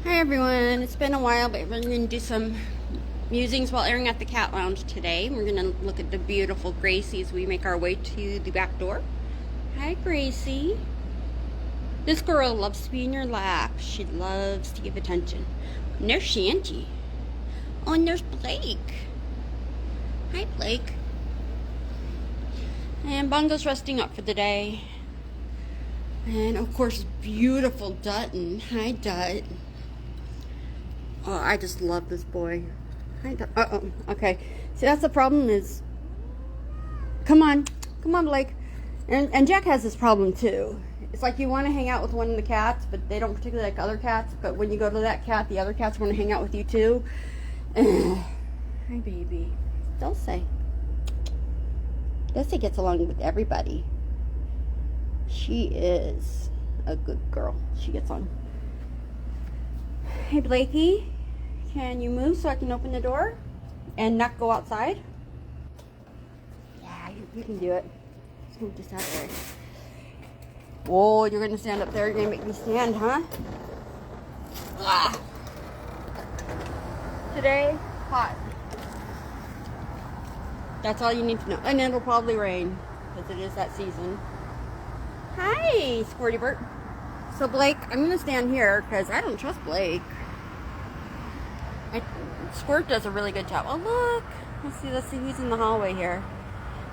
Hi everyone, it's been a while, but we're going to do some musings while airing at the cat lounge today. We're going to look at the beautiful Gracie as we make our way to the back door. Hi Gracie. This girl loves to be in your lap. She loves to give attention. And there's Shanty. Oh, and there's Blake. Hi Blake. And Bongo's resting up for the day. And of course, beautiful Dutton. Hi Dut. Oh, I just love this boy. Uh-oh. Okay. See, that's the problem is... Come on. Come on, Blake. And Jack has this problem, too. It's like you want to hang out with one of the cats, but they don't particularly like other cats. But when you go to that cat, the other cats want to hang out with you, too. Hi, baby. Dulce. Dulce gets along with everybody. She is a good girl. She gets on. Hey, Blakey. Can you move so I can open the door and not go outside? Yeah, you can do it. Let's move this out there. Whoa, you're going to stand up there. You're going to make me stand, huh? Ah. Today, hot. That's all you need to know. And it'll probably rain because it is that season. Hi, Squirty Bert. So, Blake, I'm going to stand here because I don't trust Blake. Squirt does a really good job. Oh, look. Let's see who's in the hallway here.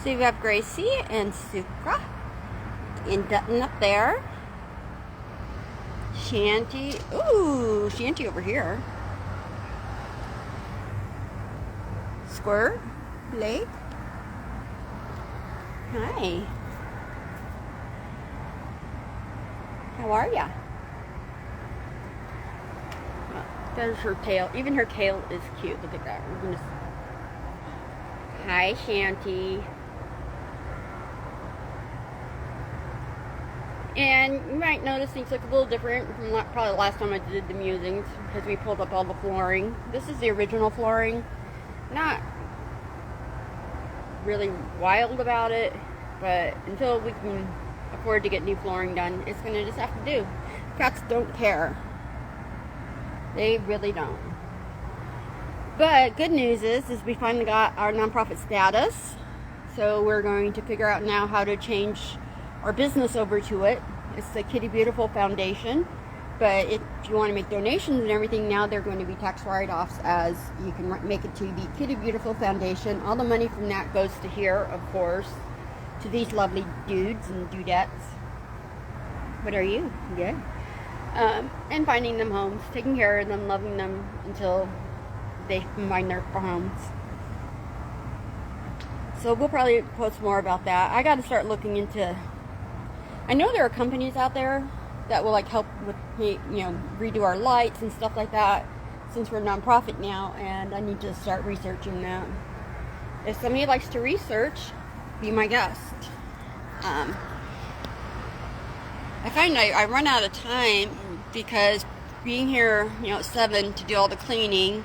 So you have Gracie and Suka. And Dutton up there. Shanty. Ooh, Shanty over here. Squirt. Blake. Hi. How are ya? There's her tail. Even her tail is cute. Look at that. We're gonna... Hi, Shanty. And you might notice things look a little different from probably the last time I did the musings because we pulled up all the flooring. This is the original flooring. Not really wild about it, but until we can afford to get new flooring done, it's gonna just have to do. Cats don't care. They really don't. But good news is we finally got our nonprofit status. So we're going to figure out now how to change our business over to it. It's the Kitty Beautiful Foundation. But if you want to make donations and everything, now they're going to be tax write-offs as you can make it to the Kitty Beautiful Foundation. All the money from that goes to here, of course, to these lovely dudes and dudettes. What are you? Good. And finding them homes, taking care of them, loving them until they find their homes. So we'll probably post more about that. I got to start looking into... I know there are companies out there that will like help with, redo our lights and stuff like that since we're a nonprofit now, and I need to start researching that. If somebody likes to research, be my guest. I find I run out of time because being here, at 7 to do all the cleaning,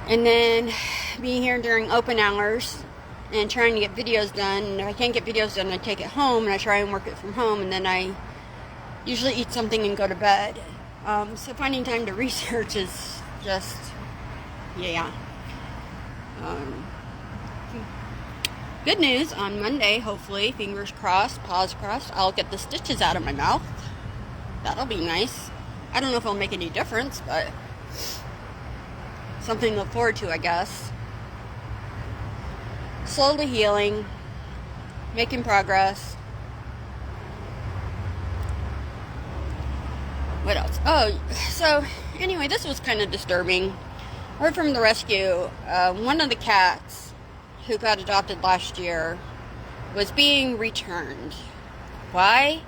and then being here during open hours and trying to get videos done. And if I can't get videos done, I take it home and I try and work it from home, and then I usually eat something and go to bed. So finding time to research is just, yeah. Good news, on Monday, hopefully, fingers crossed, paws crossed, I'll get the stitches out of my mouth. That'll be nice. I don't know if it'll make any difference, but something to look forward to, I guess. Slowly healing, making progress. What else? Oh, so anyway, this was kind of disturbing. I heard from the rescue, one of the cats who got adopted last year was being returned. Why?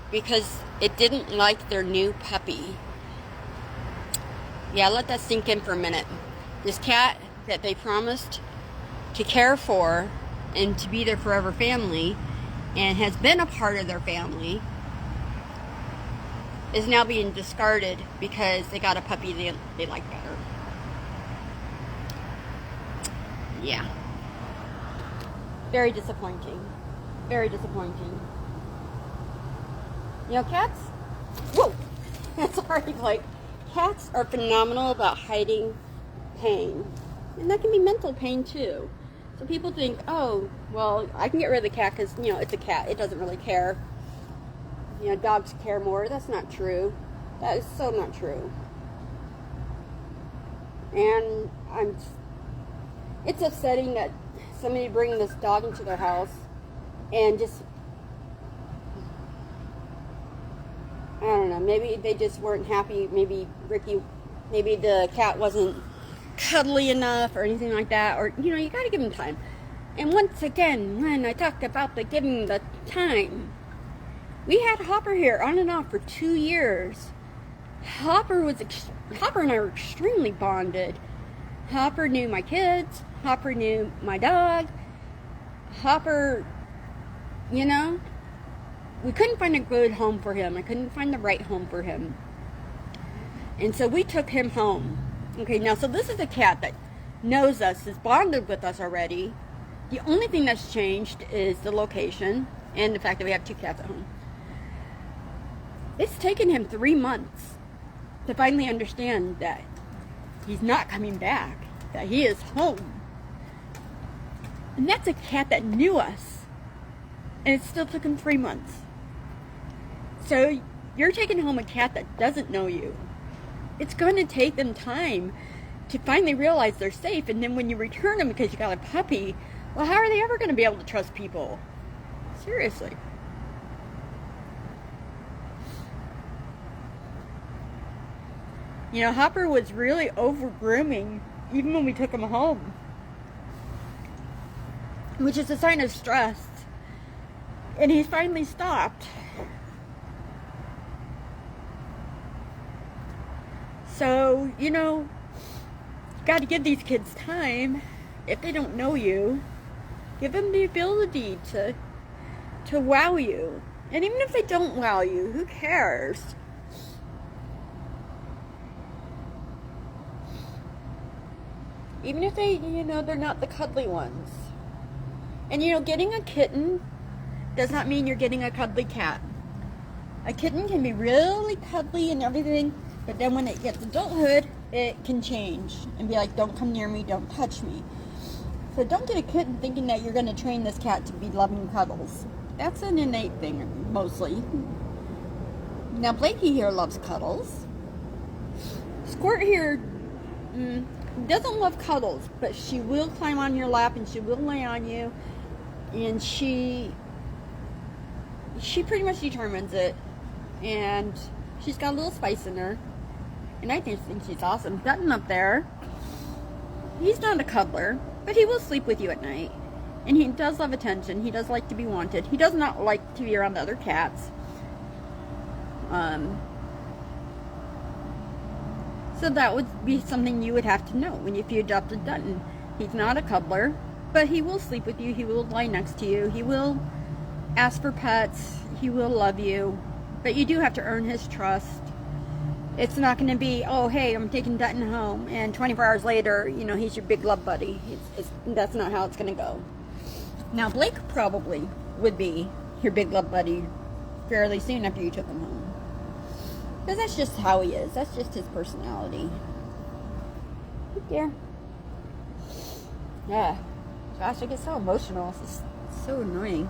Because it didn't like their new puppy. Yeah, let that sink in for a minute. This cat that they promised to care for and to be their forever family and has been a part of their family is now being discarded because they got a puppy they like better. Yeah. Very disappointing. Very disappointing. Cats? Whoa! Sorry, like, cats are phenomenal about hiding pain. And that can be mental pain too. So people think, oh, well, I can get rid of the cat because, you know, it's a cat. It doesn't really care. You know, dogs care more. That's not true. That is so not true. And it's upsetting that somebody bring this dog into their house and just, I don't know, maybe they just weren't happy. Maybe the cat wasn't cuddly enough or anything like that. Or, you know, you got to give them time. And once again, when I talked about giving the time, we had Hopper here on and off for 2 years. Hopper and I were extremely bonded. Hopper knew my kids. Hopper knew my dog. Hopper, you know, we couldn't find a good home for him. I couldn't find the right home for him. And so we took him home. Okay, now, so this is a cat that knows us, is bonded with us already. The only thing that's changed is the location and the fact that we have 2 cats at home. It's taken him 3 months to finally understand that he's not coming back, that he is home. And that's a cat that knew us, and it still took him 3 months. So you're taking home a cat that doesn't know you. It's going to take them time to finally realize they're safe, and then when you return them because you got a puppy, well, how are they ever going to be able to trust people? Seriously. You know, Hopper was really over-grooming even when we took him home, which is a sign of stress. And he finally stopped. So, you know, you got to give these kids time. If they don't know you, give them the ability to wow you. And even if they don't wow you, who cares? Even if they, you know, they're not the cuddly ones. And, you know, getting a kitten does not mean you're getting a cuddly cat. A kitten can be really cuddly and everything, but then when it gets adulthood, it can change and be like, don't come near me, don't touch me. So don't get a kitten thinking that you're going to train this cat to be loving cuddles. That's an innate thing, mostly. Now, Blakey here loves cuddles. Squirt here doesn't love cuddles, but she will climb on your lap and she will lay on you, and she pretty much determines it, and she's got a little spice in her, and I just think she's awesome. Dutton up there, he's not a cuddler, but he will sleep with you at night, and he does love attention. He does like to be wanted. He does not like to be around other cats. So that would be something you would have to know if you adopted Dutton. He's not a cuddler, but he will sleep with you. He will lie next to you. He will ask for pets. He will love you. But you do have to earn his trust. It's not going to be, oh, hey, I'm taking Dutton home, and 24 hours later, you know, he's your big love buddy. That's not how it's going to go. Now, Blake probably would be your big love buddy fairly soon after you took him home. Because that's just how he is. That's just his personality. Yeah. Yeah. Gosh, I get so emotional. It's so annoying.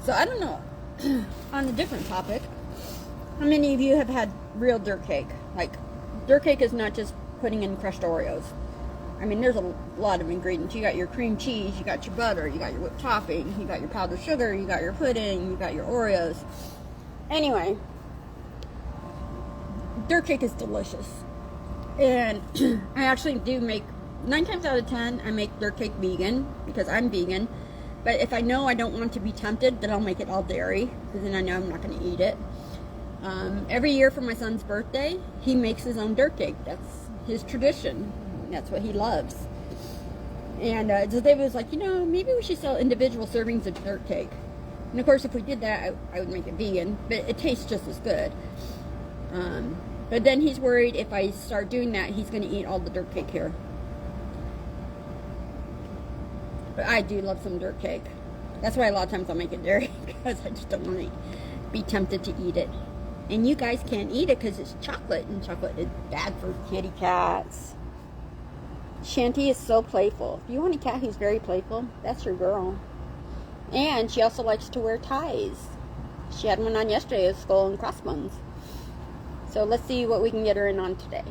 So, I don't know. On a different topic, how many of you have had real dirt cake? Like, dirt cake is not just putting in crushed Oreos. I mean, there's a lot of ingredients. You got your cream cheese, you got your butter, you got your whipped topping, you got your powdered sugar, you got your pudding, you got your Oreos. Anyway, dirt cake is delicious. And I actually do make, 9 times out of 10, I make dirt cake vegan because I'm vegan. But if I know I don't want to be tempted, then I'll make it all dairy, because then I know I'm not going to eat it. Every year for my son's birthday, he makes his own dirt cake. That's his tradition. That's what he loves. And so David was like, you know, maybe we should sell individual servings of dirt cake. And of course, if we did that, I would make it vegan, but it tastes just as good. But then he's worried if I start doing that, he's going to eat all the dirt cake here. But I do love some dirt cake. That's why a lot of times I'll make it dairy, because I just don't want to be tempted to eat it. And you guys can't eat it because it's chocolate, and chocolate is bad for kitty cats. Shanty is so playful. If you want a cat who's very playful, that's your girl. And she also likes to wear ties. She had one on yesterday, a skull and crossbones. So let's see what we can get her in on today.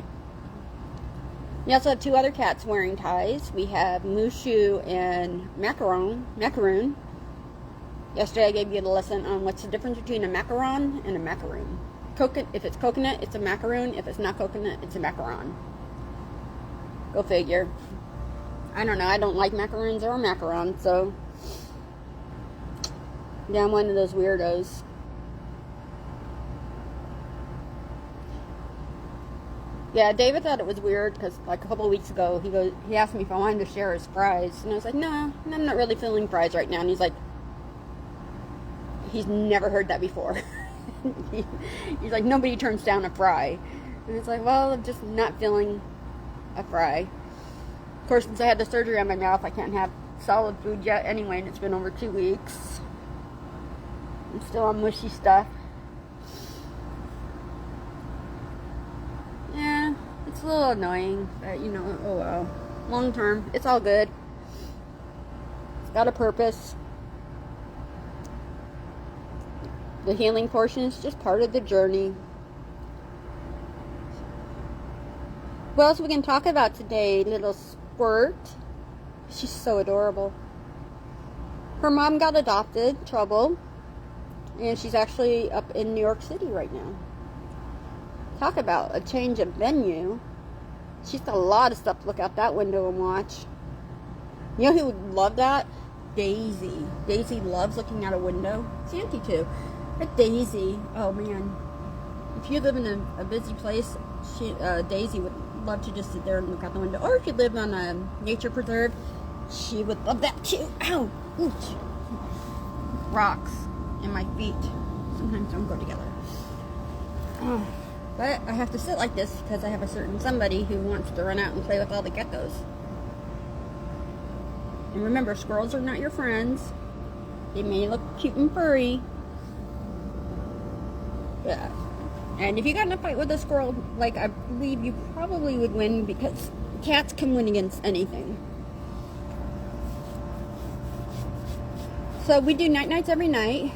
We also have two other cats wearing ties. We have Mushu and Macaroon. Yesterday I gave you the lesson on what's the difference between a macaron and a macaroon. If it's coconut, it's a macaroon. If it's not coconut, it's a macaron. Go figure. I don't know. I don't like macaroons or macarons, so yeah, I'm one of those weirdos. Yeah, David thought it was weird because like a couple of weeks ago he asked me if I wanted to share his fries, and I was like, no, I'm not really feeling fries right now. And he's like, he's never heard that before. He's like, nobody turns down a fry. And it's like, well, I'm just not feeling a fry. Of course, since I had the surgery on my mouth, I can't have solid food yet anyway, and it's been over 2 weeks. I'm still on mushy stuff. Yeah, it's a little annoying, but you know, oh well. Long term, it's all good. It's got a purpose. The healing portion is just part of the journey. What else we can talk about today? Little Squirt. She's so adorable. Her mom got adopted, Trouble, and she's actually up in New York City right now. Talk about a change of venue. She's got a lot of stuff to look out that window and watch. You know who would love that? Daisy. Daisy loves looking out a window. Santy too. But Daisy, oh man. If you live in a busy place, Daisy would love to just sit there and look out the window. Or if you live on a nature preserve, she would love that too. Ow! Ooch. Rocks in my feet. Sometimes don't go together. Oh. But I have to sit like this because I have a certain somebody who wants to run out and play with all the geckos. And remember, squirrels are not your friends. They may look cute and furry. Yeah. And if you got in a fight with a squirrel, like I believe you probably would win, because cats can win against anything. So we do night nights every night,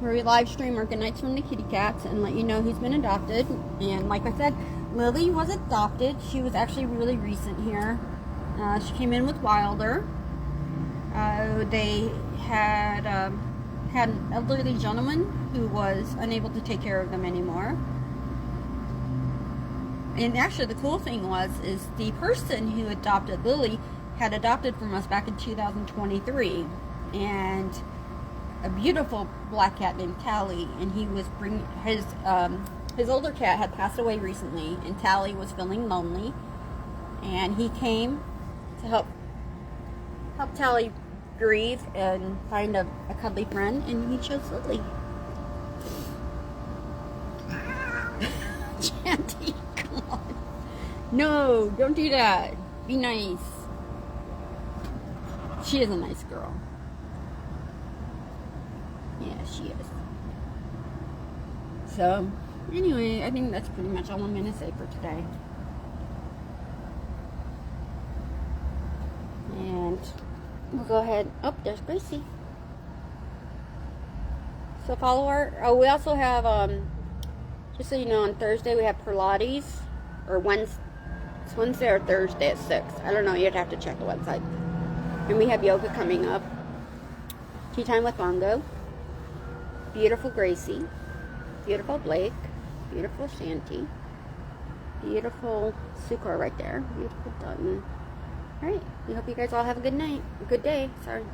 where we live stream our good nights from the kitty cats and let you know who's been adopted. And like I said, Lily was adopted. She was actually really recent here. She came in with Wilder. They had an elderly gentleman who was unable to take care of them anymore. And actually the cool thing is the person who adopted Lily had adopted from us back in 2023. And a beautiful black cat named Tally, and he was bringing his older cat had passed away recently, and Tally was feeling lonely, and he came to help Tally grieve and find a cuddly friend, and he chose Lily. Chanty, come on. No, don't do that. Be nice. She is a nice girl. Yeah, she is. So, anyway, I think that's pretty much all I'm going to say for today. And we'll go ahead. Oh, there's Gracie. So follow our... Oh, we also have, just so you know, on Thursday we have Pilates. Or it's Wednesday or Thursday at 6. I don't know, you'd have to check the website. And we have yoga coming up. Tea time with Bongo. Beautiful Gracie, beautiful Blake, beautiful Shanty, beautiful Sukar right there, beautiful Dutton. Alright, we hope you guys all have a good night, a good day, sorry.